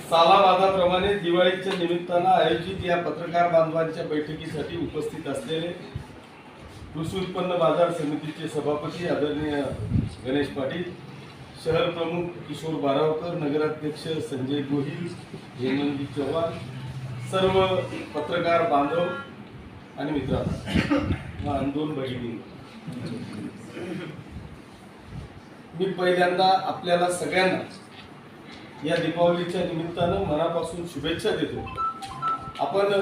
सालाबादाप्रमाणे दिवाळीच्या निमित्तानं आयोजित या पत्रकार बांधवांच्या बैठकीसाठी उपस्थित असलेले कृषी उत्पन्न बाजार समितीचे सभापती आदरणीय गणेश पाटील, शहर प्रमुख किशोर बारावकर, नगराध्यक्ष संजय गोहिल, हेमंत चव्हाण, सर्व पत्रकार बांधव आणि मित्रांनो, दोन भगिनी, मी पहिल्यांदा आपल्याला सगळ्यांना या दीपावलीच्या निमित्तानं मनापासून शुभेच्छा देतो। आपण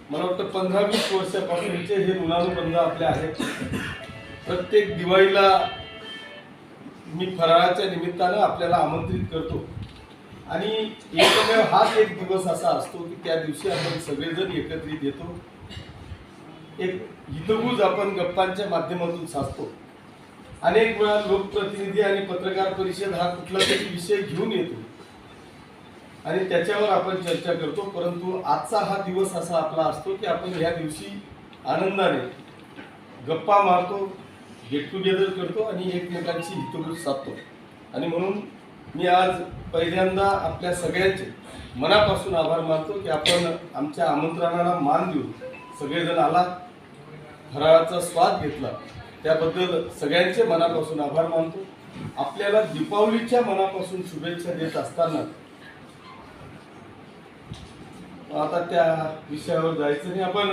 मला वाटतं 15-20 वर्षापासूनचे हे ऋणानुबंध आपले आहेत। प्रत्येक दिवाळीला मी फराळाच्या निमित्तानं आपल्याला आमंत्रित करतो आणि एकमेव हाच एक दिवस असा असतो की त्या दिवशी आपण सगळेजण एकत्रित येतो, एक हितगुज आपण गप्पांच्या माध्यमातून साधतो। अनेक वेळा लोकप्रतिनिधी आणि पत्रकार परिषद हा कुठला तरी विषय घेऊन येतो आणि त्याच्यावर आपण चर्चा करतो, परंतु आजचा हा दिवस असा आपला असतो की आपण ह्या दिवशी आनंदाने गप्पा मारतो, गेट टुगेदर करतो आणि एकमेकांची हितगुज साधतो। आणि म्हणून मी आज पहिल्यांदा आपल्या सगळ्यांचे मनापासून आभार मानतो की आपण आमच्या आमंत्रणाला मान देऊन सगळेजण आला, फराळाचा स्वाद घेतला, त्याबद्दल सगळ्यांचे मनापासून आभार मानतो। आपल्याला दीपावलीच्या मनापासून शुभेच्छा देत असताना आता त्या विषयावर जायचं नाही। आपण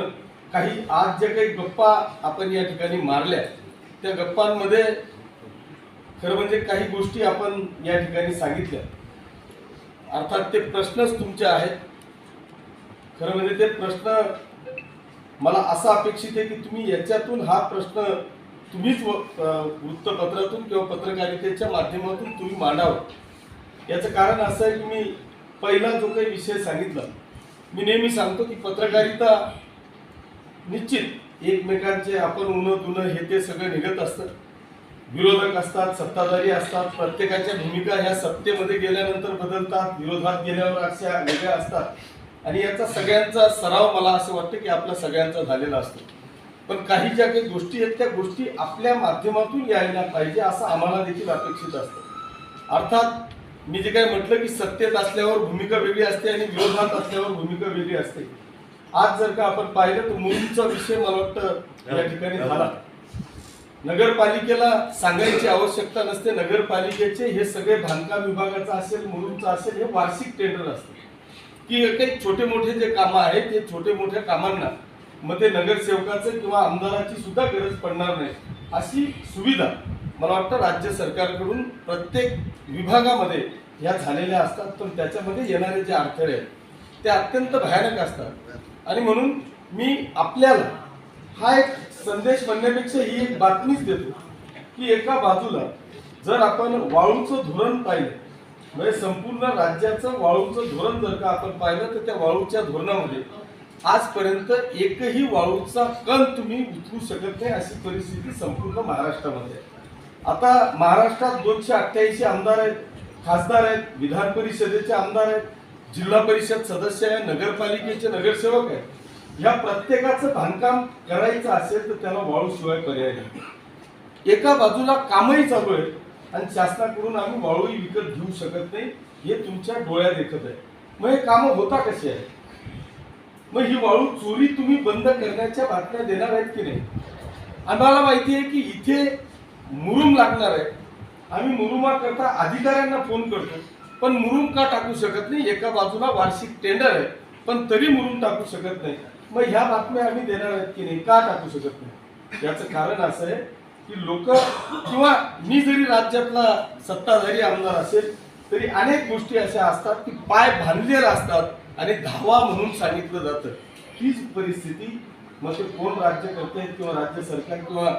काही आज ज्या काही गप्पा आपण या ठिकाणी मारल्या त्या गप्पांमध्ये खरं म्हणजे काही गोष्टी आपण या ठिकाणी सांगितल्या, अर्थात ते प्रश्नच तुमचे आहेत। खरं म्हणजे ते प्रश्न मला असं अपेक्षित आहे की तुम्ही याच्यातून हा प्रश्न तुम्हीच वृत्तपत्रातून किंवा पत्रकारितेच्या माध्यमातून तुम्ही मांडावं। याचं कारण असं आहे की मी पहिला जो काही विषय सांगितला, मी नेहमी सांगतो की पत्रकारिता निश्चित एकमेकांचे आपण उनं दुनं हे ते सगळं निघत असतं, विरोधक असतात, सत्ताधारी असतात, प्रत्येकाच्या भूमिका ह्या सत्तेमध्ये गेल्यानंतर बदलतात, विरोधात गेल्यावर अशा वेगळ्या असतात आणि याचा सगळ्यांचा सराव मला असं वाटतं की आपला सगळ्यांचा झालेला असतो। पण काही ज्या काही गोष्टी आहेत त्या गोष्टी आपल्या माध्यमातून यायला पाहिजे असं आम्हाला देखील अपेक्षित असतं। अर्थात मी जे काही म्हटलं की सत्तेत असल्यावर भूमिका वेगळी असते आणि विरोधात असल्यावर भूमिका वेगळी असते। आज जर का आपण पाहिलं तर मुलींचा विषय मला वाटतं या ठिकाणी झाला। नगरपालिकेला सांगायची आवश्यकता नसते, नगरपालिकेचे हे सगळे बांधकाम विभागाचा असेल, मुलुंडचा असेल, हे वार्षिक टेंडर असते की काही छोटे मोठे जे कामं आहेत ते छोटे मोठ्या कामांना मध्ये नगरसेवकाचं किंवा आमदाराची सुद्धा गरज पडणार नाही अशी सुविधा मला वाटतं राज्य सरकारकडून प्रत्येक विभागामध्ये ह्या झालेल्या असतात। पण त्याच्यामध्ये येणारे जे अडथळे आहेत ते अत्यंत भयानक असतात आणि म्हणून मी आपल्याला हा एक संदेश म्हणण्यापेक्षा ही एक बातमीच देतो की एका बाजूला जर आपण वाळूचं धोरण पाहिलं, म्हणजे संपूर्ण राज्याचं वाळूचं धोरण जर का आपण पाहिलं तर त्या वाळूच्या धोरणामध्ये आजपर्यंत एकही वाळूचा कण तुम्ही उचलू शकत नाही अशी परिस्थिती संपूर्ण महाराष्ट्रामध्ये आहे। आता महाराष्ट्रात 288 आमदार आहेत, खासदार आहेत, विधान परिषदेचे आमदार आहेत, जिल्हा परिषद सदस्य आहे, नगरपालिकेचे नगरसेवक आहेत। या प्रत्येकाचं बांधकाम करायचं असेल तर त्याला वाळूशिवाय पर्याय नाही। एका बाजूला कामही चालू आहे आणि शासनाकडून आम्ही वाळूही विकत घेऊ शकत नाही, हे तुमच्या डोळ्यात देखत आहे। मग हे कामं होता कशी आहे? मग ही वाळू चोरी तुम्ही बंद करण्याच्या बातम्या देणार आहेत की नाही? आम्हाला माहिती आहे की इथे मुरुम लागणार आहे, आम्ही मुरुमाकरता अधिकाऱ्यांना फोन करतो, पण मुरुम का टाकू शकत नाही? एका बाजूला वार्षिक टेंडर आहे पण तरी मुरुम टाकू शकत नाही। मग ह्या बातम्या आम्ही देणार आहेत की नाही? का टाकू शकत नाही? याचं कारण असं आहे की लोक किंवा मी जरी राज्यातला सत्ताधारी आमदार असेल तरी अनेक गोष्टी अशा असतात की पाय बांधलेले असतात आणि धावा म्हणून सांगितलं जातं। हीच परिस्थिती मग ते कोण राज्य करते किंवा राज्य सरकार किंवा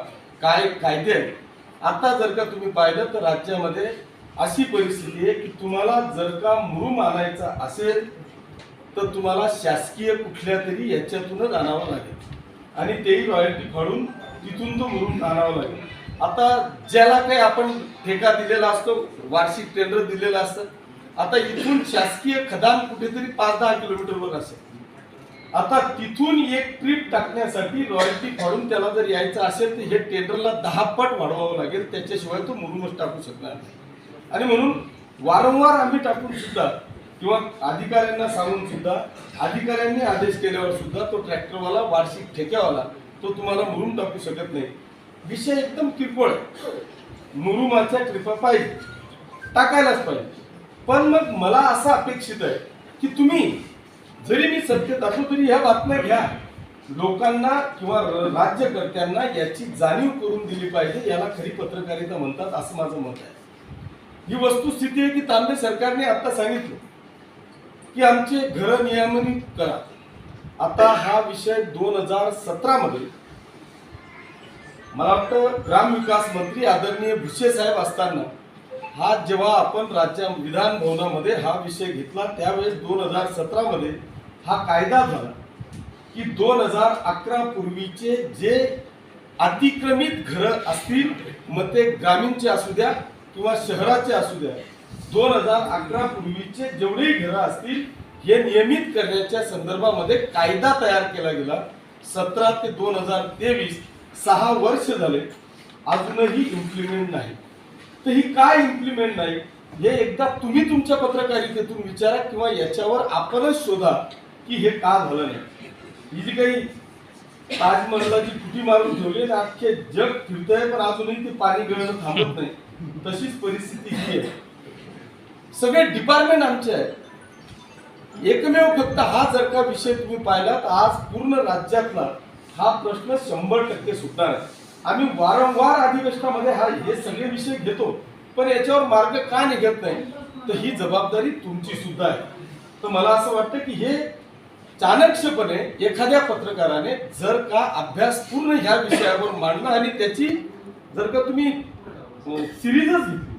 काय कायदे आहेत। आता जर का तुम्ही पाहिलं तर राज्यामध्ये अशी परिस्थिती आहे की तुम्हाला जर का मुरुम आणायचा असेल तर तुम्हाला शासकीय कुठल्या तरी याच्यातूनच आणावं लागेल आणि तेही रॉयल्टी फाडून तिथून तो मुरुम आणावा लागेल। आता ज्याला काही आपण ठेका दिलेला असतो, वार्षिक टेंडर दिलेलं असतं, आता इथून शासकीय खदान कुठेतरी 5-10 किलोमीटरवर असेल, आता तिथून एक ट्रिप टाकण्यासाठी रॉयल्टी फाडून त्याला जर यायचं असेल तर हे टेंडरला 10 पट वाढवावं लागेल, त्याच्याशिवाय तो मुरुमच टाकू शकणार नाही। आणि म्हणून वारंवार आम्ही टाकून सुद्धा किंवा अधिकाऱ्यांना सांगून सुद्धा अधिकाऱ्यांनी आदेश केल्यावर सुद्धा तो ट्रॅक्टरवाला वार्षिक ठेक्यावाला तो तुम्हाला मुरुम टाकू शकत नाही. विषय एकदम किरकोळ आहे. मुरुमाच्या ट्रिपा पाहिजे, टाकायलाच पाहिजे. पण मग मला असं अपेक्षित आहे की तुम्ही जरी मी सत्तेत असलो तरी ह्या बातम्या घ्या, लोकांना किंवा राज्यकर्त्यांना याची जाणीव करून दिली पाहिजे. याला खरी पत्रकारिता म्हणतात असं माझं मत आहे. ही वस्तुस्थिती आहे की तांबे सरकारने आता सांगितलं की आमचे घर नियमनित करा. आता हा विषय 2017 मध्ये मला वाटतं ग्रामविकास मंत्री आदरणीय भुसे साहेब असताना हा जेव्हा आपण विधान भवनामध्ये हा विषय घेतला त्यावेळेस 2017 मध्ये हा कायदा झाला की 2011 पूर्वीचे जे अतिक्रमित घरं असतील, मग ते ग्रामीणचे असू द्या किंवा शहराचे असू द्या, 2011 पूर्वीचे जेवढेही घरं असतील हे नियमित करण्याच्या संदर्भामध्ये कायदा तयार केला गेला. 17 ते 2023 6 वर्ष झाले, अजूनही इम्प्लिमेंट नाही. तर ही काय इम्प्लिमेंट नाही हे एकदा तुम्ही तुमच्या पत्रकारितेतून विचारा किंवा याच्यावर आपणच शोधा की हे का झालं नाही. ही जी काही ताजमहलाची फुटी मारून ठेवली ना, अख्खे जग फिरतंय पण अजूनही ते पाणी गळणं थांबत नाही. तशीच परिस्थिती ही आहे. सगळे डिपार्टमेंट आमचे आहेत. एकमेव फक्त हा जर का विषय तुम्ही पाहिला तर आज पूर्ण राज्यातला हा प्रश्न 100% सुटणार आहे. आम्ही वारंवार अधिवेशनामध्ये हे सगळे विषय घेतो, पण याच्यावर मार्ग का निघत नाही, तर ही जबाबदारी तुमची सुद्धा आहे. तर मला असं वाटतं की हे चाणक्यपणे एखाद्या पत्रकाराने जर का अभ्यास पूर्ण ह्या विषयावर मांडला आणि त्याची जर का तुम्ही सिरीजच घेतली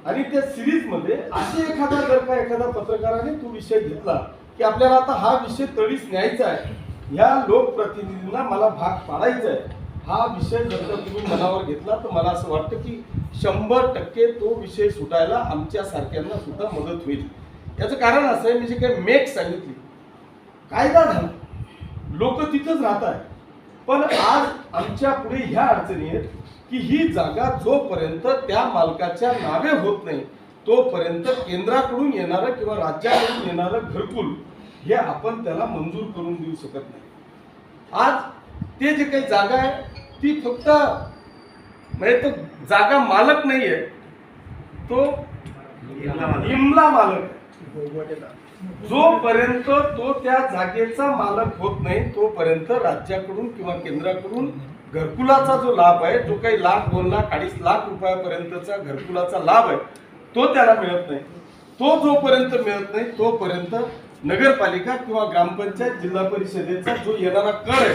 आणि त्या सिरीज मध्ये असे एखादा पत्रकाराने तो विषय घेतला की आपल्याला आता हा विषय तडीस न्यायचा आहे, ह्या लोकप्रतिनिधींना मला भाग पाडायचा आहे, हा विषय जर का तुम्ही मनावर घेतला तर मला असं वाटतं की 100% तो विषय सुटायला आमच्या सारख्यांना सुद्धा मदत होईल. याचं कारण असं आहे, मी जे काही मेक सांगितली, कायदा झाला, लोक तिथंच राहत आहेत, पण आज आमच्या पुढे ह्या अडचणी आहेत की ही जागा जोपर्यंत त्या मालकाच्या नावे होत नाही तोपर्यंत केंद्राकडून येणारं किंवा राज्याकडून येणारं घरकुल हे आपण त्याला मंजूर करून देऊ शकत नाही. आज ते जे काही जागा आहे ती फक्त म्हणजे तो जागा मालक नाहीये, तो इमला मालक आहे. जोपर्यंत तो त्या जागेचा मालक होत नाही तोपर्यंत राज्याकडून किंवा केंद्राकडून घरकुलाचा जो लाभ आहे, जो काही 1 लाख 2 लाख 2.5 लाख रुपयापर्यंतचा घरकुलाचा लाभ आहे तो त्याला मिळत नाही. तो जोपर्यंत मिळत नाही तोपर्यंत नगरपालिका किंवा ग्रामपंचायत जिल्हा परिषदेचा जो येणारा कर आहे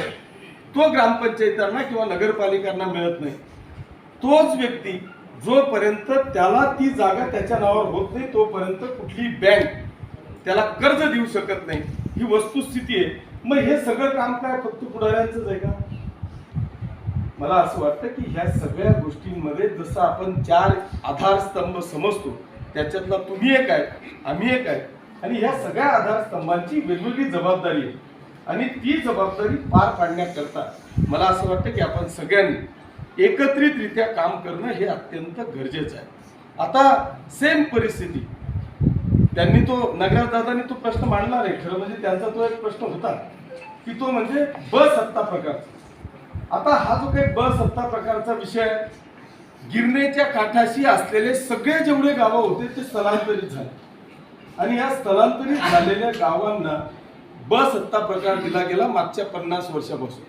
तो ग्रामपंचायतांना किंवा नगरपालिकांना मिळत नाही. तोच व्यक्ती जोपर्यंत त्याला ती जागा त्याच्या नावावर होत नाही तोपर्यंत कुठली बँक त्याला कर्ज देऊ शकत नाही. ही वस्तुस्थिती आहे. मग हे सगळं काम काय फक्त पुढाऱ्यांचंच आहे का? मला असं वाटतं की ह्या सगळ्या गोष्टींमध्ये जसं आपण 4 आधारस्तंभ समजतो त्याच्यातला तुम्ही एक आहे, आम्ही एक आहे, आणि ह्या सगळ्या आधारस्तंभांची वेगवेगळी जबाबदारी आहे आणि ती जबाबदारी पार पाडण्याकरता मला असं वाटतं की आपण सगळ्यांनी एकत्रितरित्या काम करणं हे अत्यंत गरजेचं आहे. आता सेम परिस्थिती त्यांनी तो नगरदादांनी तो प्रश्न मांडला नाही, खरं म्हणजे त्यांचा तो एक प्रश्न होता की तो म्हणजे सत्ता प्रकारचा. आता हा जो काही सत्ता प्रकारचा विषय आहे, गिरणेच्या काठाशी असलेले सगळे जेवढे गावं होते ते स्थलांतरित झाले आणि या स्थलांतरित झालेल्या गावांना सत्ता प्रकार दिला गेला मागच्या 50 वर्षापासून.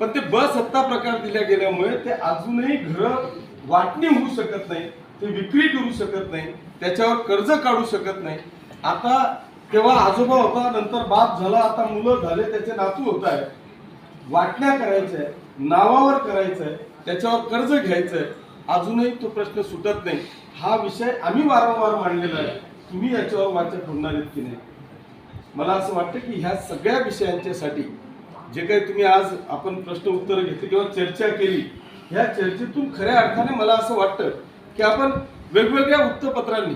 पण ते सत्ता प्रकार दिल्या गेल्यामुळे ते अजूनही घरं वाटणी होऊ शकत नाही, ते विक्री करू शकत नाही, त्याच्यावर कर्ज काढू शकत नाही. आता तेव्हा आजोबा होता, नंतर बाप झाला, आता मुलं झाले, त्याचे नातू होत आहे, वाटण्या करायच्या आहे, नावावर करायचं आहे, त्याच्यावर कर्ज घ्यायचं आहे, अजूनही तो प्रश्न सुटत नाही. हा विषय आम्ही वारंवार मांडलेला आहे, तुम्ही याच्यावर वाचा ठेवणार आहेत की नाही. मला असं वाटतं की ह्या सगळ्या विषयांच्यासाठी जे काही तुम्ही आज आपण प्रश्न उत्तर घेतले किंवा चर्चा केली, ह्या चर्चेतून खऱ्या अर्थाने मला असं वाटतं की आपण वेगवेगळ्या वृत्तपत्रांनी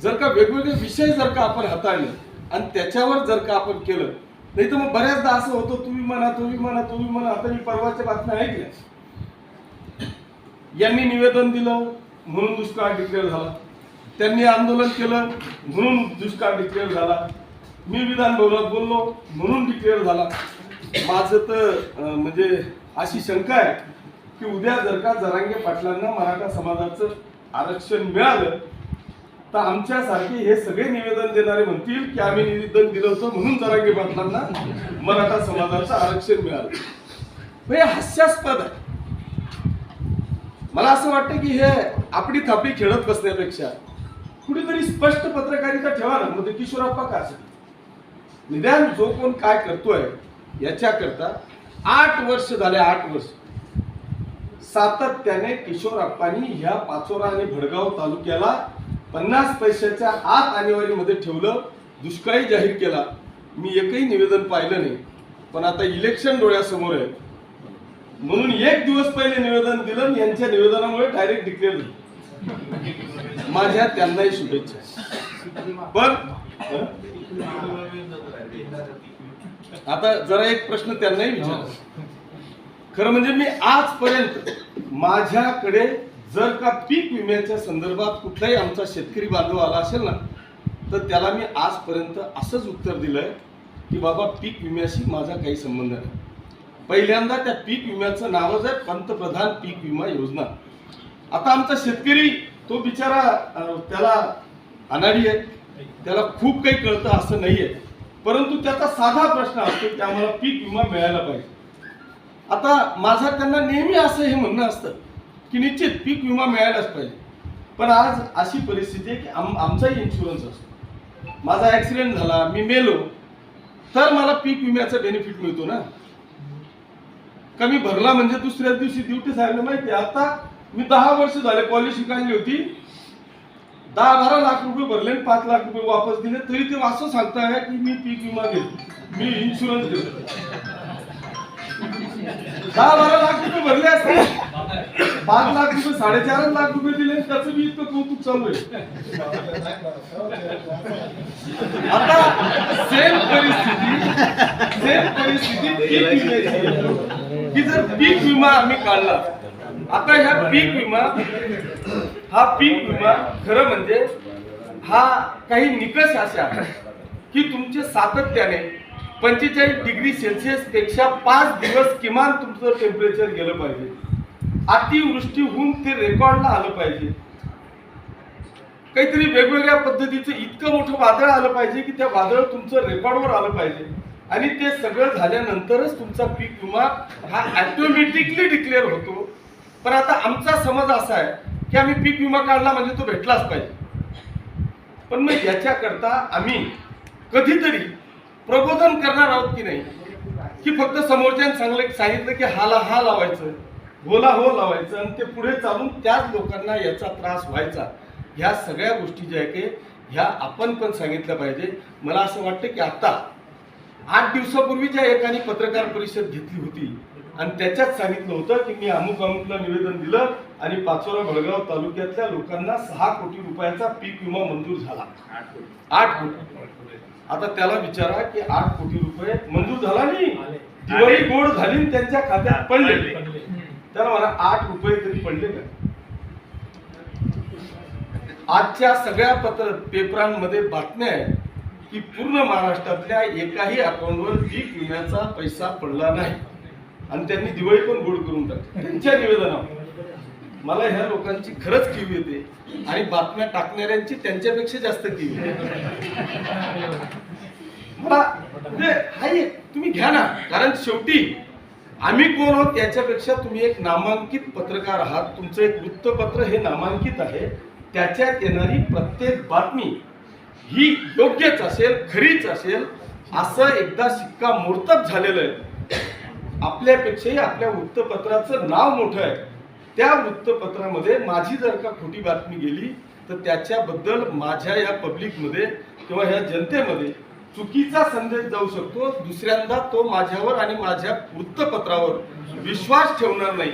जर का वेगवेगळे विषय जर का आपण हाताळले आणि त्याच्यावर जर का आपण केलं, नाही तर मग बऱ्याचदा असं होतं तुम्ही म्हणा. आता मी परवाच्या बातम्या ऐकल्या, यांनी निवेदन दिलं म्हणून दुष्काळ डिक्लेअर झाला, त्यांनी आंदोलन केलं म्हणून दुष्काळ डिक्लेअर झाला, मी विधान भवनात बोललो म्हणून डिक्लेअर झाला. माझं तर म्हणजे अशी शंका आहे की उद्या जर का जरांगे पाटलांना मराठा समाजाचं आरक्षण मिळालं तर आमच्यासारखे हे सगळे निवेदन देणारे म्हणतील की आम्ही निवेदन दिलं होतं म्हणून जरांगे पाटलांना मराठा समाजाचं आरक्षण मिळालं. हे हास्यास्पद आहे. मला असं वाटतं की हे आपली थापी खेळत बसण्यापेक्षा कुठेतरी स्पष्ट पत्रकारिता ठेवा ना. मध्ये किशोरप्पा का असेल निदान जो कोण काय करतोय याच्याकरता 8 वर्ष झाले, 8 वर्ष सातत्याने किशोरप्पांनी ह्या पाचोरा आणि भडगाव तालुक्याला 50 पैशाच्या आत आणीबाणीमध्ये ठेवलं, दुष्काळी जाहीर केला. मी एकही निवेदन पाहिलं नाही. पण आता इलेक्शन डोळ्यासमोर आहे म्हणून 1 दिवस पहिले निवेदन दिलं. यांच्या निवेदनामुळे डायरेक्ट डिक्लेअर झालं. माझ्या त्यांनाही शुभेच्छा. पण आता जरा एक प्रश्न त्यांनाही विचार. खरं म्हणजे मी आजपर्यंत माझ्याकडे जर का पीक विम्याच्या संदर्भात कुठलाही आमचा शेतकरी बांधव आला असेल ना तर त्याला मी आजपर्यंत असंच उत्तर दिलंय की बाबा पीक विम्याशी माझा काही संबंध नाही. पहिल्यांदा त्या पीक विम्याचं नावच आहे पंतप्रधान पीक विमा योजना. आता आमचा शेतकरी तो बिचारा त्याला अनाडी आहे, त्याला खूप काही कळतं असं नाहीये, परंतु त्याचा साधा प्रश्न असतो की आम्हाला पीक विमा मिळायला पाहिजे. आता माझा त्यांना नेहमी असं हे म्हणणं असतं की निश्चित पीक विमा मिळायलाच पाहिजे. पण आज अशी परिस्थिती आहे की आमचाही इन्शुरन्स असतो. माझा ऍक्सिडेंट झाला, मी मेलो तर मला पीक विम्याचा बेनिफिट मिळतो ना. कमी भरला म्हणजे दुसऱ्याच दिवशी ड्युटी साहेबला माहिती आहे. आता मी 10 वर्ष झाले पॉलिसी काढली होती, 10-12 लाख रुपये भरले, 5 लाख रुपये वापस दिले, तरी ते असं सांगताय की मी पीक विमा घेतो, मी इन्शुरन्स घेतो. 10-12 लाख रुपये भरले असते, 5 लाख रुपये 4.5 लाख रुपये दिले, त्याचं मी इतकं कौतुक चालू आहे. आता सेम परिस्थिती पीक विम्याची की जर पीक विमा आम्ही काढला. आता ह्या पीक विमा खरं म्हणजे हा काही निकष असे आहे की तुमचे सातत्याने 45 डिग्री सेल्सिअस पेक्षा 5 दिवस किमान तुमचं टेम्परेचर गेलं पाहिजे. अतिवृष्टी होऊन ते रेकॉर्डला आलं पाहिजे. काहीतरी वेगवेगळ्या पद्धतीचं इतकं मोठं वादळ आलं पाहिजे की त्या वादळ तुमचं रेकॉर्डवर आलं पाहिजे. आणि ते सगळं झाल्यानंतरच तुमचा पीक विमा हा ऑटोमॅटिकली डिक्लेअर होतो. पण आता आमचा समज असा आहे की आम्ही पीक विमा काढला म्हणजे तो भेटलाच पाहिजे. पण मग याच्याकरता आम्ही कधीतरी प्रबोधन करणार आहोत की नाही की फक्त समोरच्याने सांगितलं की हाला हा लावायचं, होला हो लावायचं आणि ते पुढे चालून त्याच लोकांना याचा त्रास व्हायचा. ह्या सगळ्या गोष्टी ज्या आहे की ह्या आपण पण सांगितल्या पाहिजे. मला असं वाटतं की आता 8 दिवसापूर्वी ज्या एकाने पत्रकार परिषद घेतली होती आणि त्याच्यात सांगितलं होतं की मी अमुकला निवेदन दिलं आणि पाचोरा भडगाव तालुक्यातल्या लोकांना 6 कोटी रुपयाचा पीक विमा मंजूर झाला. 8 कोटी. आता त्याला विचारा की 8 कोटी रुपये मंजूर झाला नाही, दिवाळी गोड झाली त्यांच्या खात्यात पडले. त्याला मला 8 रुपये तरी पडले का? आजच्या सगळ्या पेपरांमध्ये बातम्या आहे की पूर्ण महाराष्ट्रातल्या एकाही अकाउंटवर पीक विम्याचा पैसा पडला नाही आणि त्यांनी दिवाळी पण गोड करून टाकली त्यांच्या निवेदनावर. मला ह्या लोकांची खरंच कीव येते आणि बातम्या टाकणाऱ्यांची त्यांच्यापेक्षा जास्त कीव येते. मला म्हणजे हाय तुम्ही घ्या ना, कारण शेवटी आम्ही कोण आहोत याच्यापेक्षा तुम्ही एक नामांकित पत्रकार आहात. तुमचं एक वृत्तपत्र हे नामांकित आहे. त्याच्यात येणारी प्रत्येक बातमी ही योग्यच असेल, खरीच असेल असं एकदा शिक्कामोर्तब झालेलं आहे. आपल्यापेक्षाही आपल्या वृत्तपत्राचं नाव मोठं आहे. त्या वृत्तपत्रामध्ये माझी जर का खोटी बातमी गेली तर त्याच्याबद्दल माझ्या या पब्लिकमध्ये किंवा ह्या जनतेमध्ये चुकीचा संदेश जाऊ शकतो. दुसऱ्यांदा तो माझ्यावर आणि माझ्या वृत्तपत्रावर विश्वास ठेवणार नाही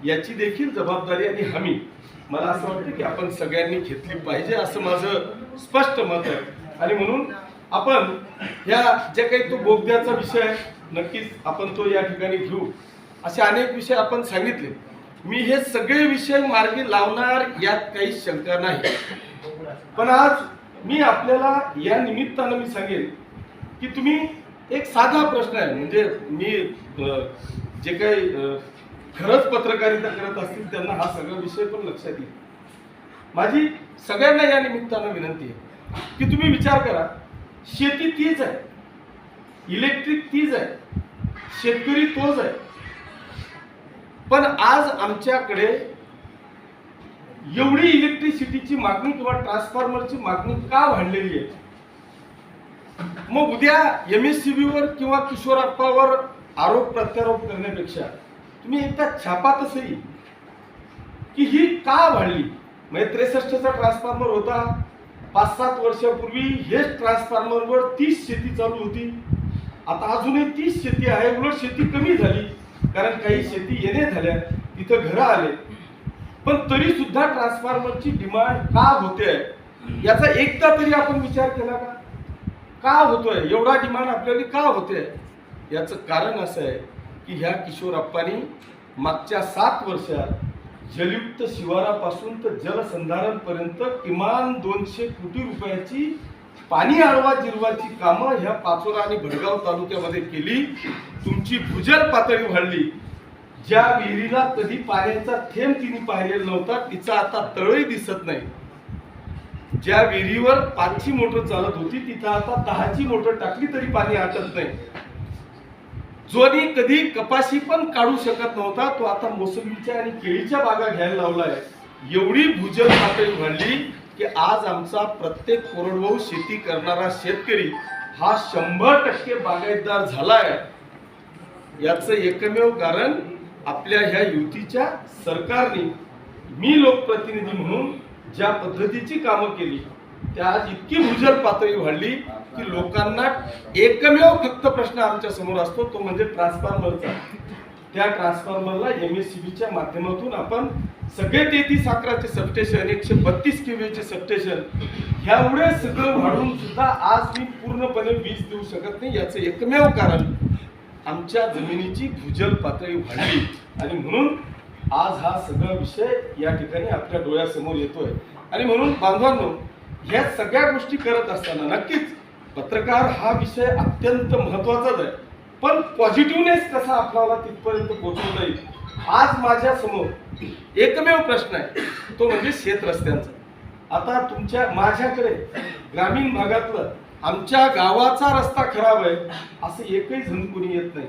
याची देखील जबाबदारी आणि हमी मला असं वाटतं की आपण सगळ्यांनी घेतली पाहिजे असं माझं स्पष्ट मत आहे. आणि म्हणून आपण ह्या जे काही तो बोगद्याचा विषय आहे नक्कीच आपण तो या ठिकाणी घेऊ. असे अनेक विषय आपण सांगितले. मी हे सगळे विषय मार्गी लावणार यात काही शंका नाही. पण आज मी आपल्याला या निमित्तानं मी सांगेन की तुम्ही एक साधा प्रश्न आहे, म्हणजे मी जे काही खरंच पत्रकारिता करत असतील त्यांना हा सगळा विषय पण लक्षात येईल. माझी सगळ्यांना या निमित्तानं विनंती आहे की तुम्ही विचार करा, शेती तीच आहे, इलेक्ट्रिक तीच आहे, शेतकरी तोच आहे, पण आज आमच्याकडे एवढी इलेक्ट्रिसिटीची मागणी किंवा ट्रान्सफॉर्मरची मागणी का वाढलेली आहे? मग उद्या MSCB वर किंवा किशोरप्पावर आरोप प्रत्यारोप करण्यापेक्षा तुम्ही एकदा छापा तसही की ही का वाढली. म्हणजे 63चा ट्रान्सफॉर्मर होता, 5-7 वर्षापूर्वी हेच ट्रान्सफॉर्मरवर 30 शेती चालू होती. आता अजूनही 30 शेती आहे, उलट शेती कमी झाली कारण काही शेती येणे झाल्या, तिथं घरं आले. पण तरी सुद्धा ट्रान्सफॉर्मरची डिमांड का होते याचा एकदा तरी आपण विचार केला का होतोय एवढा डिमांड आपल्याला का होते? याचं कारण असं आहे की ह्या किशोरप्पांनी मागच्या 7 वर्षात जलयुक्त शिवारापासून तर जलसंधारण पर्यंत किमान 200 कोटी रुपयाची पाणी आळवा जिरवाची कामं ह्या पाचोरा आणि भडगाव तालुक्यामध्ये केली. तुमची भूजल पातळी वाढली. ज्या विहिरीला कधी पाण्याचा थेंब तिने पाहिलेला नव्हता तिचा आता तळही दिसत नाही. ज्या विहिरीवर 5ची मोटर चालत होती तिथं आता 10ची मोटर टाकली तरी पाणी आटत नाही. जोनी कधी कपाशी पण काढू शकत नव्हता तो आता मोसंबीच्या आणि केळीच्या बागा घ्यायला लावलाय. एवढी भूजल पातळी वाढली की आज आमचा प्रत्येक कोरडवाहू शेती करणारा शेतकरी हा 100% बागायतदार झालाय. याचं एकमेव कारण आपल्या ह्या युतीच्या सरकारने मी लोकप्रतिनिधी म्हणून ज्या पद्धतीची कामं केली त्या आज इतकी भूजल पातळी वाढली की लोकांना एकमेव फक्त प्रश्न आमच्या समोर असतो तो म्हणजे ट्रान्सफॉर्मरचा. त्या ट्रान्सफॉर्मरला MSCBच्या माध्यमातून आपण सगळे 33 सबस्टेशन 132 kVचे सबस्टेशन ह्यामुळे सगळं वाढून सुद्धा आज मी पूर्णपणे वीज देऊ शकत नाही. याचं एकमेव कारण आमच्या जमिनीची भूजल पातळी वाढली आणि म्हणून आज हा सगळा विषय या ठिकाणी आपल्या डोळ्यासमोर येतोय. आणि म्हणून बांधवांनो, ह्या सगळ्या गोष्टी करत असताना नक्कीच पत्रकार हा विषय अत्यंत महत्वाचाच आहे, पण पॉझिटिव्हनेस कसा आपल्याला तिथपर्यंत पोहोचवता येईल. आज माझ्या समोर एकमेव प्रश्न आहे तो म्हणजे शेत रस्त्यांचा. आता माझ्याकडे ग्रामीण भागातलं आमच्या गावाचा रस्ता खराब आहे असं एकही जण कोणी येत नाही.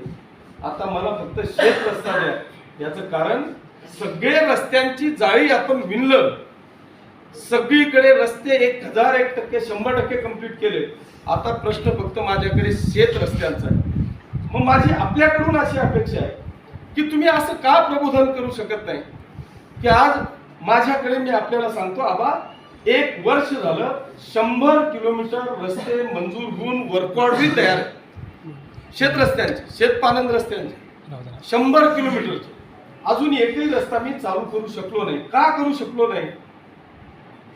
आता मला फक्त शेत रस्ता द्या. याचं कारण सगळे रस्त्यांची जाळी आपण विणलं, सगळीकडे रस्ते 1001% 100% कंप्लीट केले. आता प्रश्न फक्त माझ्याकडे शेत रस्त्यांचा आहे. मग माझी आपल्याकडून अशी अपेक्षा आहे की तुम्ही असं का प्रबोधन करू शकत नाही की आज माझ्याकडे मी आपल्याला सांगतो आबा 1 वर्ष झालं 100 किलोमीटर रस्ते मंजूर होऊन वर्कऑर्डर तयार आहे. शेत रस्त्यांचे, शेतपानंद रस्त्यांचे 100 किलोमीटरचे अजून एकही रस्ता मी चालू करू शकलो नाही. का करू शकलो नाही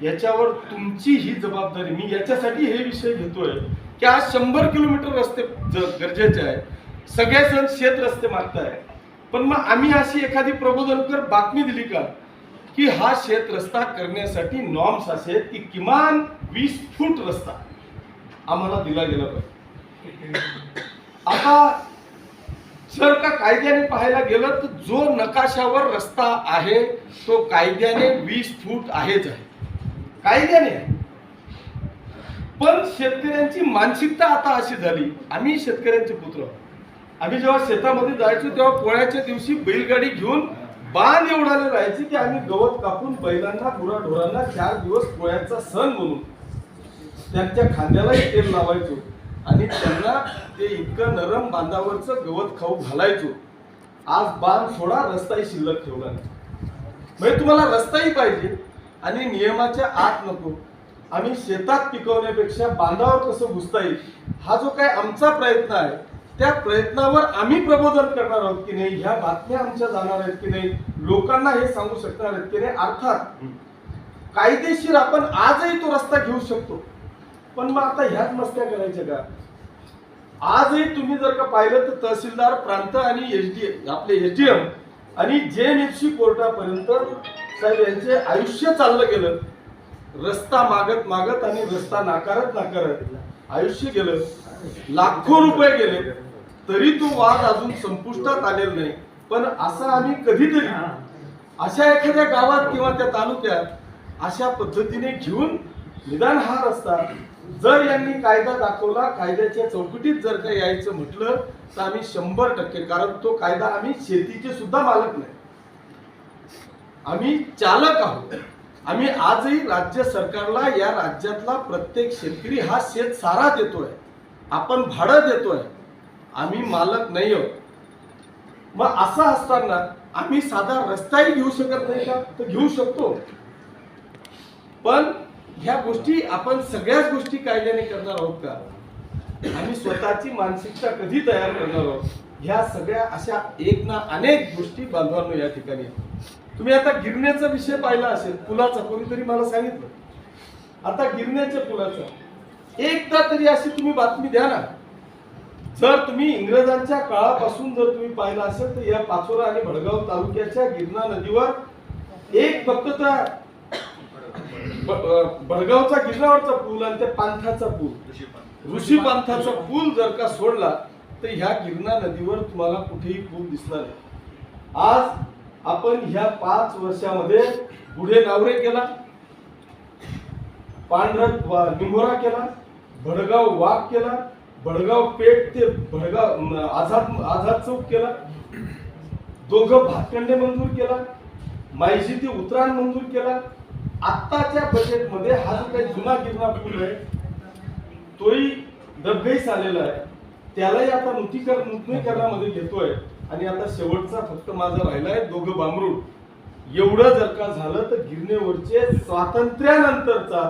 याच्यावर तुमची ही जबाबदारी. मी याच्यासाठी हे विषय घेतोय की आज 100 किलोमीटर रस्ते गरजेचे आहे. सगळेजण शेत रस्ते मागताय, पण मग आम्ही अशी एखादी प्रबोधनकर बातमी दिली का की हा शेत रस्ता करण्यासाठी नॉर्म्स असे की किमान 20 फूट रस्ता आम्हाला दिला गेला पाहिजे. आता जर का कायद्याने पाहायला गेलं तर जो नकाशावर रस्ता आहे तो कायद्याने 20 फूट आहेच आहे, कायद्याने. पण शेतकऱ्यांची मानसिकता आता अशी झाली, आम्ही शेतकऱ्यांचे पुत्र, आम्ही जेव्हा शेतामध्ये जायचो तेव्हा पोळ्याच्या दिवशी बैलगाडी घेऊन बांध एवढाले राहायचे की आम्ही गवत कापून बैलांना गुराढोरांना 4 दिवस पोळ्याचा सण म्हणून त्यांच्या खांद्यालाही तेल लावायचो आणि त्यांना ते इतकं नरम बांधावरचं गवत खाऊ घालायचो. आज बांध सोडा, रस्ताही शिल्लक ठेवला नाही. म्हणजे तुम्हाला रस्ताही पाहिजे आणि नियमाच्या आत नको. आम्ही शेतात पिकवण्यापेक्षा बांधावर कसं घुसता येईल हा जो काय आमचा प्रयत्न आहे त्या प्रयत्नावर आम्ही प्रबोधन करणार आहोत की नाही, ह्या बातम्या आमच्या जाणार आहेत की नाही, लोकांना हे सांगू शकणार आहेत की नाही. अर्थात कायदेशीर आपण आजही तो रस्ता घेऊ शकतो, पण मग आता ह्याच मस्त्या करायच्या का? आजही तुम्ही जर का पाहिलं तर तहसीलदार, प्रांत आणि SDM आणि JNFC कोर्टापर्यंत साहेब यांचे आयुष्य चाललं गेलं. रस्ता मागत मागत आणि रस्ता नाकारत आयुष्य गेलं, लाखो रुपये गेले, तरी तो वाद अजून संपुष्टात आलेला नाही. पण असं आम्ही कधीतरी अशा एखाद्या गावात किंवा त्या तालुक्यात अशा पद्धतीने घेऊन निदान हा रस्ता जर यांनी कायदा दाखवला, कायद्याच्या चौकटीत जर का यायचं म्हटलं तर आम्ही 100%, कारण तो कायदा आम्ही शेतीचे सुद्धा मालक नाही, आम्ही चालक आहोत. आम्ही आजही राज्य सरकारला, या राज्यातला प्रत्येक शेतकरी हा शेत सारा देतोय, आपण भाडं देतोय, आम्ही मालक नाही आहोत. मग असं असताना आम्ही साधा रस्ताही घेऊ शकत नाही का? तर घेऊ शकतो. पण ह्या गोष्टी आपण सगळ्याच गोष्टी कायद्याने करणार आहोत का? आम्ही स्वतःची मानसिकता कधी तयार करणार आहोत? ह्या सगळ्या अशा एक ना अनेक गोष्टी बांधवांनो या ठिकाणी. तुम्ही आता गिरण्याचा विषय पाहिला असेल, पुलाचा, कोणीतरी मला सांगितलं. आता गिरण्याच्या पुलाचा एकदा तरी अशी तुम्ही बातमी द्या ना. जर तुम्ही इंग्रजांच्या काळापासून जर तुम्ही पाहिला असेल तर या पाचोरा आणि भडगाव तालुक्याच्या गिरणा नदीवर एक फक्त त्या भडगावचा गिरणावरचा पूल आणि त्या पांथाचा पूल, ऋषी पंथाचा पूल जर का सोडला तर ह्या गिरणा नदीवर तुम्हाला कुठेही पूल दिसणार नाही. आज आपण ह्या 5 वर्षामध्ये पुढे नावरे केला, पांढरत निंगोरा केला, भडगाव वाघ केला, भडगाव पेठ ते भडगाव आझाद चौक केला, दोघं भातखंडे मंजूर केला, मायशी ते उतराण मंजूर केला. आत्ताच्या बजेटमध्ये हा जो काही जुना गिरणा पूल आहे तोही डबघाईस आलेला आहे, त्यालाही आता नूतनीकरणामध्ये घेतोय. आणि आता शेवटचा फक्त माझा राहिलाय दोघं बांबरूड. एवढं जर का झालं तर गिरणेवरचे स्वातंत्र्यानंतरचा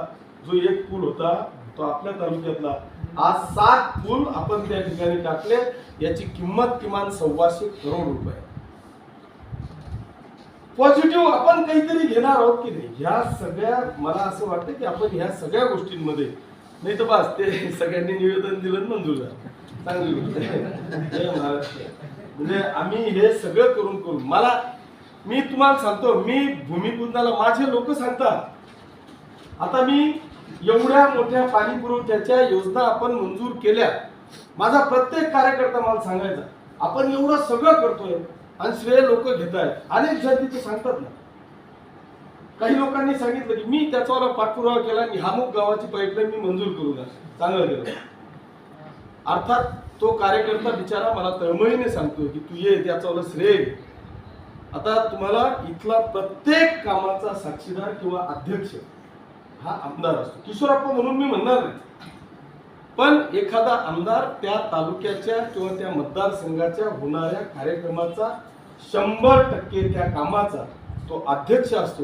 जो एक पूल होता तो आपल्या तालुक्यातला, आज 7 पूल आपण त्या ठिकाणी टाकले. याची किंमत किमान 125 करोड रुपये. पॉझिटिव्ह आपण काहीतरी घेणार आहोत की नाही? ह्या सगळ्या, मला असं वाटतं की आपण ह्या सगळ्या गोष्टींमध्ये, नाही तर बस ते सगळ्यांनी निवेदन दिलं मंजूर झालं, चांगली गोष्ट आहे. म्हणजे आम्ही हे सगळं करून मी तुम्हाला सांगतो, मी भूमिपूजनाला माझे लोक सांगतात, आता मी एवढ्या मोठ्या पाणी पुरवठ्याच्या योजना आपण मंजूर केल्या, माझा प्रत्येक कार्यकर्ता मला सांगायचा आपण एवढं सगळं करतोय आणि श्रेय लोक घेत आहेत. अनेक जण तिथे सांगतात ना, काही लोकांनी सांगितलं की मी त्याच्यावर पाठपुरावा केला आणि हामुक गावाची पाईपलाईन मी मंजूर करू द्या, चांगलं केलं. अर्थात तो कार्यकर्ता बिचारा मला तळमळीने सांगतोय की तू ये, त्याच्यावर श्रेय. आता तुम्हाला इथला प्रत्येक कामाचा साक्षीदार किंवा अध्यक्ष हा आमदार असतो. किशोरप्पा म्हणून मी म्हणणार नाही, पण एखादा आमदार त्या तालुक्याच्या किंवा त्या मतदारसंघाच्या होणाऱ्या कार्यक्रमाचा 100% त्या कामाचा तो अध्यक्ष असतो.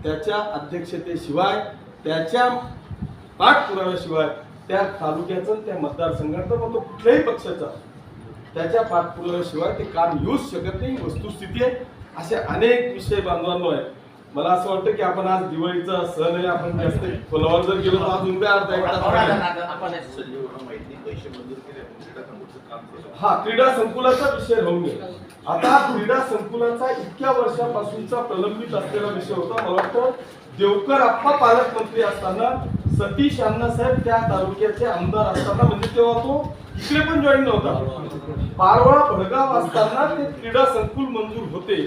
त्याच्या अध्यक्षतेशिवाय, त्याच्या पाठपुराव्याशिवाय त्या तालुक्याचा, त्या मतदारसंघाचा, मग तो कुठल्याही पक्षाचा, त्याच्या पाठपुराव्याशिवाय ते काम येऊच शकत नाही. वस्तुस्थिती आहे. असे अनेक विषय बांधवांनो आहेत. मला असं वाटतं की आपण आज दिवाळीचा सण आहे, आपण जास्त खोलावर जर गेलो तर अजून अर्धा एक तास. हा, क्रीडा संकुलाचा विषय राहून गेला. आता क्रीडा संकुलाचा इतक्या वर्षापासूनचा प्रलंबित असलेला विषय होता. मला वाटतं देवकर आप्पा पालकमंत्री असताना, सतीश अण्णासाहेब त्या तालुक्याचे आमदार असताना, म्हणजे तेव्हा तो इकडे पण जॉईन नव्हता, पारवळा भडगाव असताना ते क्रीडा संकुल मंजूर होते.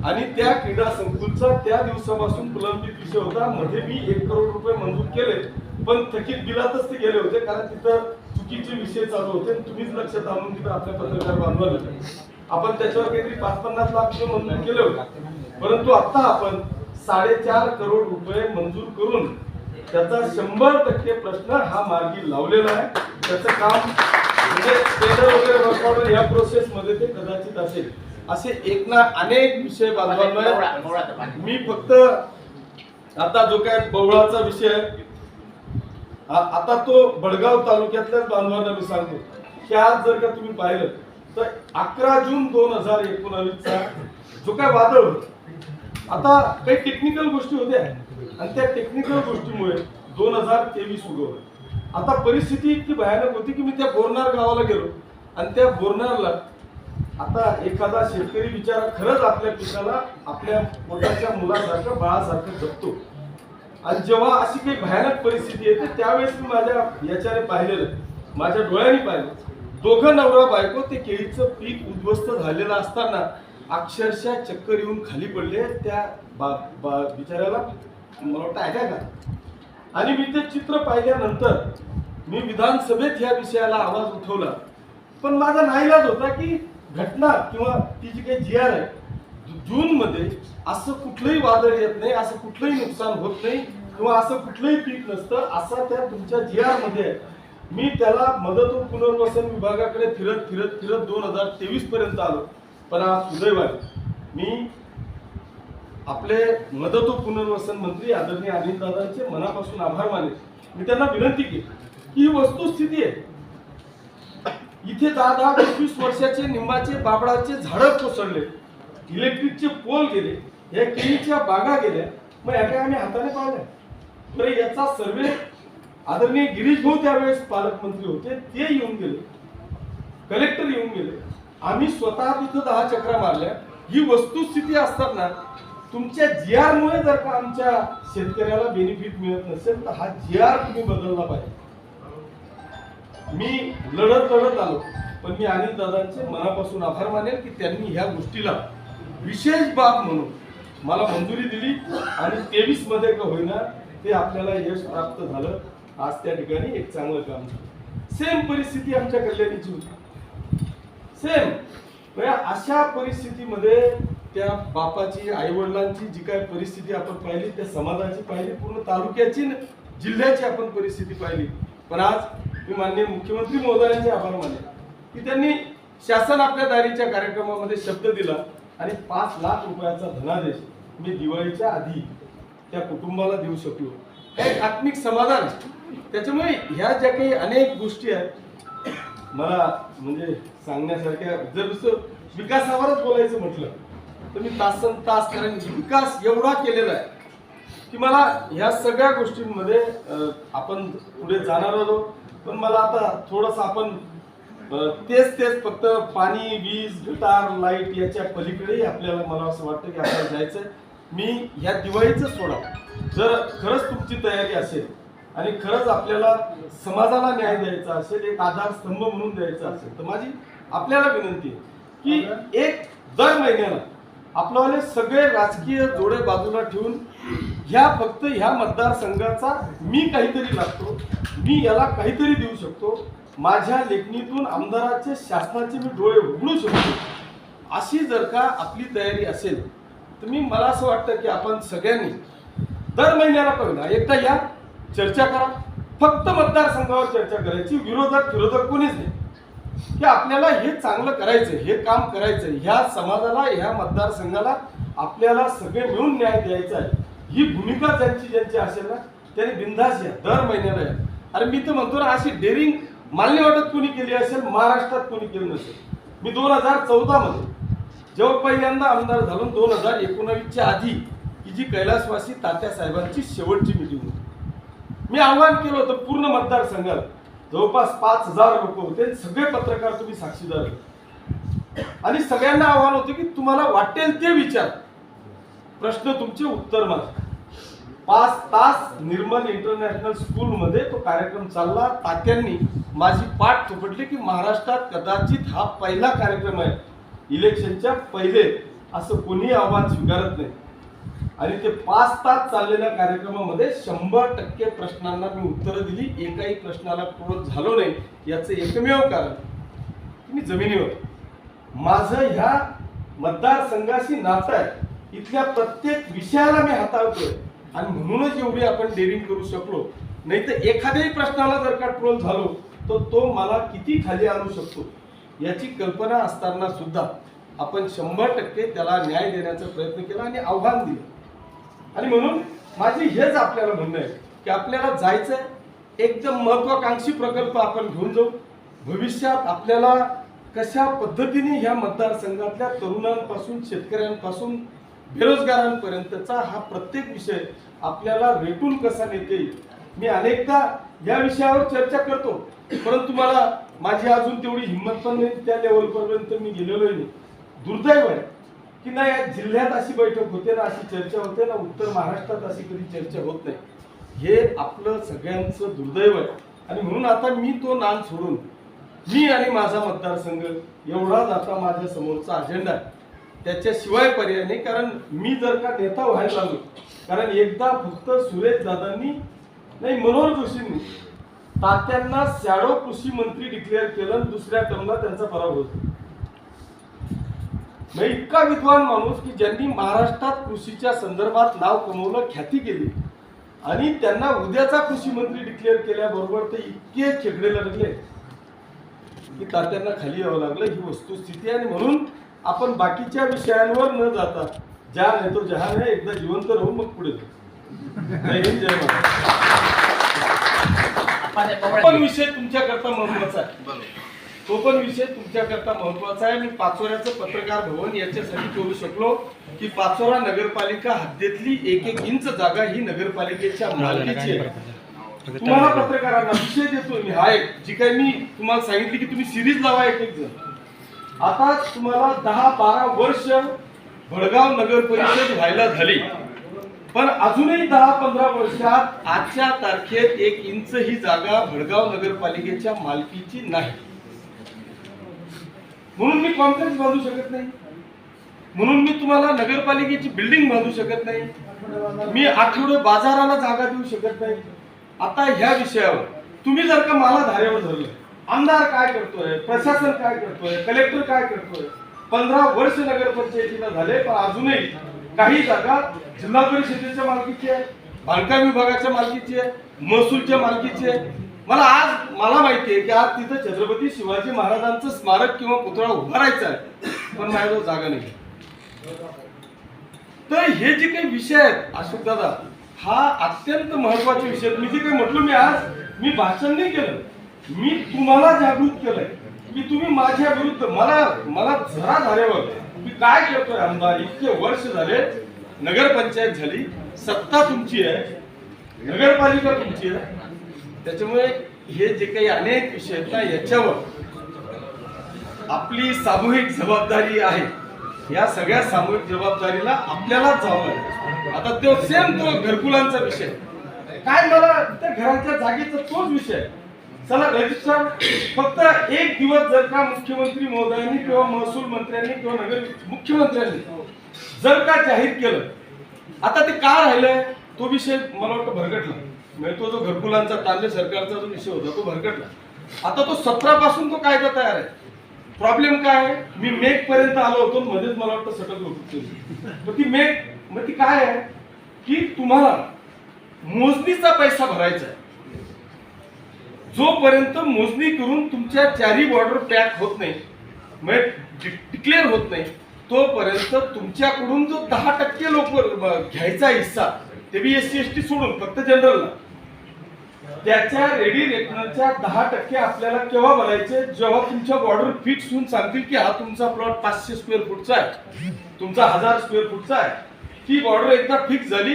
आणि त्या क्रीडा संकुलचा त्या दिवसापासून प्रलंबित विषय होता. मध्ये मी 1 करोड रुपये मंजूर केले, पण थकीत बिलातच ते गेले होते, कारण तिथं चुकीचे विषय चालू होते. तुम्हीच लक्षात आणून तिथं आपल्या पत्रकार बांधवांना आपण त्याच्यावर काहीतरी 5-50 लाख रुपये मंजूर केले होते. परंतु आता आपण 4.5 करोड रुपये मंजूर करून त्याचा 100% प्रश्न हा मार्गी लावलेला आहे. त्याचं काम म्हणजे टेंडर वगैरे या प्रोसेस मध्ये ते कदाचित असेल. असे एक ना अनेक विषय बांधवांना, मी फक्त आता जो काय बवळाचा विषय आता तो भडगाव तालुक्यातल्याच बांधवांना मी सांगतो की आज जर का तुम्ही पाहिलं तर 11 जून 2019चा जो काय वादळ होत, आता काही टेक्निकल गोष्टी होत्या आणि त्या टेक्निकल गोष्टीमुळे 2023 उगवलं. आता परिस्थिती इतकी भयानक होती की मी त्या बोरनार गावाला गेलो आणि त्या बोरनारला आता एखादा शेतकरी बिचारा खरंच आपल्या पिकाला आपल्या पोटाच्या मुलासारखं बाळासारखं जपतो. आणि जेव्हा अशी काही भयानक परिस्थिती येते त्यावेळेस मी माझ्या याच्याने पाहिलेलं, माझ्या डोळ्यांनी पाहिलं, दोघं नवरा बायको ते केळीचं पीक उद्ध्वस्त झालेलं असताना अक्षरशः चक्कर येऊन खाली पडले त्या बिचाऱ्याला, मला वाटतं अटॅक आला. आणि मी ते चित्र पाहिल्यानंतर मी विधानसभेत ह्या विषयाला आवाज उठवला, पण माझा नाईलाज होता की घटना किंवा ती जी काही जी आर आहे, जून मध्ये असं कुठलंही वादळ येत नाही, असं कुठलंही नुकसान होत नाही किंवा असं कुठलंही पीक नसतं असं त्या तुमच्या जी आर मध्ये आहे. मी त्याला मदत व पुनर्वसन विभागाकडे फिरत फिरत फिरत 2023 पर्यंत आलो. पण आज सुदैवाने मी आपले मदत व पुनर्वसन मंत्री आदरणीय अनिल दादांचे मनापासून आभार मानेन. मी त्यांना विनंती केली की ही वस्तुस्थिती आहे, इथे 10-20 वर्षाचे निंबाचे बाबळाचे झाडं कोसळले, इलेक्ट्रिकचे पोल गेले, या केळीच्या बागा गेल्या. मग या काय आम्ही हाताने पाहिल्या? तर याचा सर्वे आदरणीय गिरीश भाऊ त्यावेळेस पालकमंत्री होते, ते येऊन गेले, कलेक्टर येऊन गेले, आम्ही स्वतः तिथं 10 चक्रा मारल्या. ही वस्तुस्थिती असताना तुमच्या जी आर मुळे जर का आमच्या शेतकऱ्याला बेनिफिट मिळत नसेल तर हा जी आर तुम्ही बदलला पाहिजे. मी लढत आलो, पण मी अनिल दादांचे मनापासून आभार मानेल की त्यांनी ह्या गोष्टीला विशेष बाब म्हणून मला मंजुरी दिली आणि 23 मध्ये का होईना ते आपल्याला यश प्राप्त झालं. आज त्या ठिकाणी एक चांगलं काम झालं. सेम परिस्थिती आमच्या कल्याणीची होती, सेम. अशा परिस्थितीमध्ये त्या बापाची, आई वडिलांची जी काय परिस्थिती आपण पाहिली, त्या समाजाची पाहिली, पूर्ण तालुक्याची जिल्ह्याची आपण परिस्थिती पाहिली. पण आज मी माननीय मुख्यमंत्री महोदयांचे आभार मानेन की त्यांनी शासन आपल्या दारीच्या कार्यक्रमामध्ये शब्द दिला आणि 5 लाख रुपयाचा धनादेश मी दिवाळीच्या आधी त्या कुटुंबाला देऊ शकलो. एक आत्मिक समाधान. त्याच्यामुळे ह्या ज्या काही अनेक गोष्टी आहेत, मला म्हणजे सांगण्यासारख्या, जर विकासावरच बोलायचं म्हटलं तर मी तासन तास, कारण विकास एवढा केलेला आहे की मला ह्या सगळ्या गोष्टींमध्ये आपण पुढे जाणार आहोत. पण मला आता थोडस आपण तेच फक्त पाणी, वीज, गटार, लाईट याच्या पलीकडेही आपल्याला, मला असं वाटतं की आपल्याला जायचंय. मी ह्या दिवाळीचं सोडा, जर खरंच तुमची तयारी असेल आणि खरंच आपल्याला समाजाला न्याय द्यायचा असेल, एक आधारस्तंभ म्हणून द्यायचा असेल, तर माझी आपल्याला विनंती आहे की एक दर महिन्याला आपल्याला सगळे राजकीय जोडे बाजूला ठेवून फक्त ह्या मतदारसंघाचा मी काहीतरी लागतो, मी याला काहीतरी देऊ शकतो, माझ्या लेखणीतून आमदाराचे, शासनाचे मी डोळे उघडू शकतो, अशी जर का आपली तयारी असेल तर मला असं वाटतं की आपण सगळ्यांनी दर महिन्याला करूया, एकदा या चर्चा करा. फक्त मतदारसंघावर चर्चा करायची, विरोधक कोणीच नाही. की आपल्याला हे चांगलं करायचं, हे काम करायचं, ह्या समाजाला, ह्या मतदारसंघाला आपल्याला सगळे मिळून न्याय द्यायचा आहे. ही भूमिका ज्यांची असेल ना त्यांनी बिनधास्त या, दर महिन्याला या. अरे मी तर म्हणतो ना, अशी डेअरिंग मालनी वाटत कोणी केली असेल, महाराष्ट्रात कोणी केली नसेल. मी 2014 मध्ये जेव्हा पहिल्यांदा आमदार झालो, 2019च्या आधी ही जी कैलासवासी तात्या साहेबांची शेवटची मीटिंग होती, मी आव्हान केलं होतं पूर्ण मतदारसंघाला, जवळपास 5000 लोक होते, सगळे पत्रकार तुम्ही साक्षीदार, आणि सगळ्यांना आव्हान होतं की तुम्हाला वाटेल ते विचार, प्रश्न तुमचे, उत्तर माझे. 5 तास निर्मल इंटरनॅशनल स्कूल मध्ये तो कार्यक्रम चालला. तात्यांनी माझी पाठ थोपटली की महाराष्ट्रात कदाचित हा पहिला कार्यक्रम आहे इलेक्शनच्या पहिले, असं कोणी आव्हान स्वीकारत नाही. आणि ते 5 तास चाललेल्या कार्यक्रमामध्ये 100% प्रश्नांना मी उत्तरं दिली. एकाही प्रश्नाला पूर्ण झालो नाही. याचं एकमेव कारण मी जमिनीवर, माझं ह्या मतदारसंघाशी नातं आहे, इथल्या प्रत्येक विषयाला मी हाताळतोय आणि म्हणूनच एवढी आपण डेअरिंग करू शकलो. नाही तर एखाद्याही प्रश्नाला जर का ट्रोल झालो तर तो मला किती खाली आणू शकतो याची कल्पना असताना सुद्धा आपण 100% त्याला न्याय देण्याचा प्रयत्न केला आणि आव्हान दिलं. आणि म्हणून माझी हेच आपल्याला म्हणणं आहे की आपल्याला जायचंय, एकदम महत्वाकांक्षी प्रकल्प आपण घेऊन जाऊ. भविष्यात आपल्याला कशा पद्धतीने ह्या मतदारसंघातल्या तरुणांपासून, शेतकऱ्यांपासून, बेरोजगारांपर्यंतचा हा प्रत्येक विषय आपल्याला रेटून कसा नेता येईल. मी अनेकदा या विषयावर चर्चा करतो, परंतु मला माझी अजून तेवढी हिंमत पण नाही, त्या लेवलपर्यंत मी गेलेलो नाही. दुर्दैव आहे की नाही, जिल्ह्यात अशी बैठक होते ना, अशी चर्चा होते ना, उत्तर महाराष्ट्रात अशी कधी चर्चा होत नाही. हे आपलं सगळ्यांचं दुर्दैव आहे. आणि म्हणून आता मी तो नाद सोडून मी आणि माझा मतदारसंघ एवढाच आता माझ्या समोरचा अजेंडा आहे, त्याच्याशिवाय पर्याय नाही. कारण मी जर का नेता व्हायला लागलो, कारण एकदा फक्त सुरेश दादांनी नाही मनोहर जोशींनी तात्यांना शॅडो कृषी मंत्री डिक्लेअर केलं आणि दुसऱ्या टर्मला त्यांचा पराभव झाला. म्हणजे इतका विद्वान माणूस की ज्यांनी महाराष्ट्रात कृषीच्या संदर्भात नाव कमवलं, ख्याती केली, आणि त्यांना उद्याचा कृषी मंत्री डिक्लेअर केल्याबरोबर ते इतके खेकडे लागले की तात्यांना खाली यावं लागलं. ही वस्तुस्थिती आहे. आणि म्हणून आपण बाकीच्या विषयांवर न जाता ज्या नाही तो जहान आहे, एकदा जिवंत राहून मग पुढे जय हिंद जय महाराष्ट्र. पण विषय तुमच्याकरता महत्वाचा आहे, तो पण विषय तुमच्याकरता महत्वाचा आहे. मी पाचोऱ्याचं पत्रकार भवन याच्यासाठी करू शकलो की पाचोरा नगरपालिका हद्दीतली 1-1 इंच जागा ही नगरपालिकेच्या मालकीची आहे. तुम्हाला पत्रकारांना विषय देतो मी, हा एक जी काही मी तुम्हाला सांगितली की तुम्ही सिरीज लावा एक जण. आता तुम्हाला 10-12 वर्ष भडगाव नगर परिषद व्हायला झाली, पण अजूनही 10-15 वर्षात आजच्या तारखेत 1 इंच ही जागा भडगाव नगरपालिकेच्या मालकीची नाही. म्हणून मी कॉम्प्लेक्स बांधू शकत नाही, म्हणून मी तुम्हाला नगरपालिकेची बिल्डिंग बांधू शकत नाही, मी आठवडे बाजाराला जागा देऊ शकत नाही. आता ह्या विषयावर तुम्ही जर का मला धारेवर धरलं, आमदार काय करतोय, प्रशासन काय करतोय, कलेक्टर काय करतोय, 15 वर्ष नगरपंचायतीला झाले, पण अजूनही काही जागा जिल्हा परिषदेच्या मालकीची आहे, बांधकाम विभागाच्या मालकीची आहे, महसूलच्या मालकीची आहे. मला माहिती आहे की आज तिथं छत्रपती शिवाजी महाराजांचं स्मारक किंवा पुतळा उभारायचा आहे, पण माझ्याजवळ जागा नाही. तर हे जे काही विषय आहेत अशोक दादा, हा अत्यंत महत्वाचे विषय. मी जे काही म्हटलं, मी भाषण नाही केलं, मी तुम्हाला जागृत केलंय की तुम्ही माझ्या विरुद्ध मला जरा धारेवर मी काय करतोय. आमदार इतके वर्ष झाले, नगरपंचायत झाली, सत्ता तुमची आहे, नगरपालिका तुमची आहे, त्याच्यामुळे हे जे काही अनेक विषय आहेत ना, याच्यावर आपली सामूहिक जबाबदारी आहे. या सगळ्या सामूहिक जबाबदारीला आपल्यालाच जावं लागेल. आता तो सेम तो घरकुलांचा विषय काय, मला त्या घराच्या जागेचा तोच विषय. चला रजिस्टर फक्त एक दिवस जर का मुख्यमंत्री महोदयांनी किंवा महसूल मंत्र्यांनी किंवा नगर मुख्यमंत्र्यांनी जर का जाहीर केलं, आता ते का राहिलंय तो विषय मला वाटतं भरगटला. म्हणजे तो जो घरकुलांचा तांबे सरकारचा जो विषय होता तो भरगटला. आता तो 17 पासून तो कायदा तयार आहे. प्रॉब्लेम काय आहे, मी मेघ पर्यंत आलो होतो, मध्येच मला वाटतं सटकलो होतो. ती मेघ मग ती काय आहे की तुम्हाला मोजणीचा पैसा भरायचा आहे. जोपर्यंत मोजणी करून तुमच्या 4 बॉर्डर पॅक होत नाही, म्हणजे डिक्लेअर होत नाही, तोपर्यंत तुमच्याकडून जो 10% लोक घ्यायचा हिस्सा, ते बी SC ST सोडून फक्त जनरलला, त्याच्या रेडी रेकनरच्या 10% आपल्याला केव्हा भरायचे, जेव्हा तुमच्या बॉर्डर फिक्स होऊन सांगतील की हा तुमचा प्लॉट 500 स्क्वेअर फूटचा आहे, तुमचा 1000 स्क्वेअर फूटचा आहे. ती बॉर्डर एकदा फिक्स झाली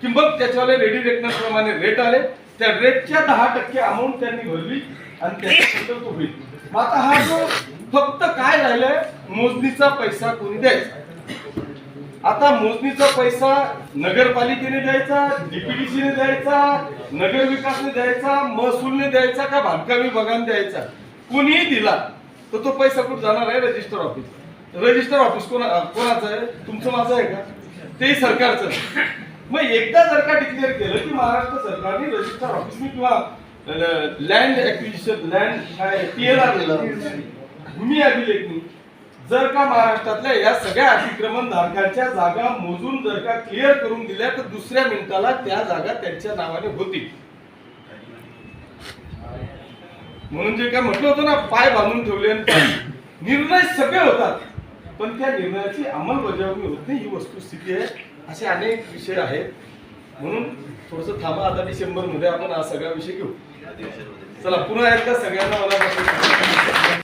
की मग त्याच्यावाले रेडी रेकनर प्रमाणे रेट आले, त्या रेटच्या 10% अमाऊंट त्यांनी भरली आणि त्याच्यानंतर तो होईल. आता हा जो फक्त काय राहिलंय, मोजणीचा पैसा कोणी द्यायचा. आता मोजणीचा पैसा नगरपालिकेने द्यायचा, DPDCने द्यायचा, नगर विकासने द्यायचा, महसूलने द्यायचा का बांधकाम विभागाने द्यायचा, कोणीही दिला तर तो पैसा कुठे जाणार आहे, रजिस्टर ऑफिस. रजिस्टर ऑफिस कोणाचं आहे, तुमचं माझं आहे का, तेही सरकारचं. मग एकदा जर का डिक्लेअर केलं की महाराष्ट्र सरकारने रजिस्टर ऑफिसने किंवा लँड ऍक्विजिशन, लँड काय PLR भूमी अभिलेखनी जर का महाराष्ट्रातल्या या सगळ्या अतिक्रमण धारकांच्या जागा मोजून जर का क्लिअर करून दिल्या, तर दुसऱ्या मिनिटाला त्या जागा त्यांच्या नावाने होतील. म्हणून जे काय म्हटलं होतं ना, पाय बांधून ठेवले, निर्णय सगळे होतात पण त्या निर्णयाची अंमलबजावणी होत नाही, ही वस्तुस्थिती आहे. असे अनेक विषय आहेत. म्हणून थोडस थांबा, आता डिसेंबर मध्ये आपण हा सगळा विषय घेऊ. चला पुन्हा एकदा सगळ्यांना मला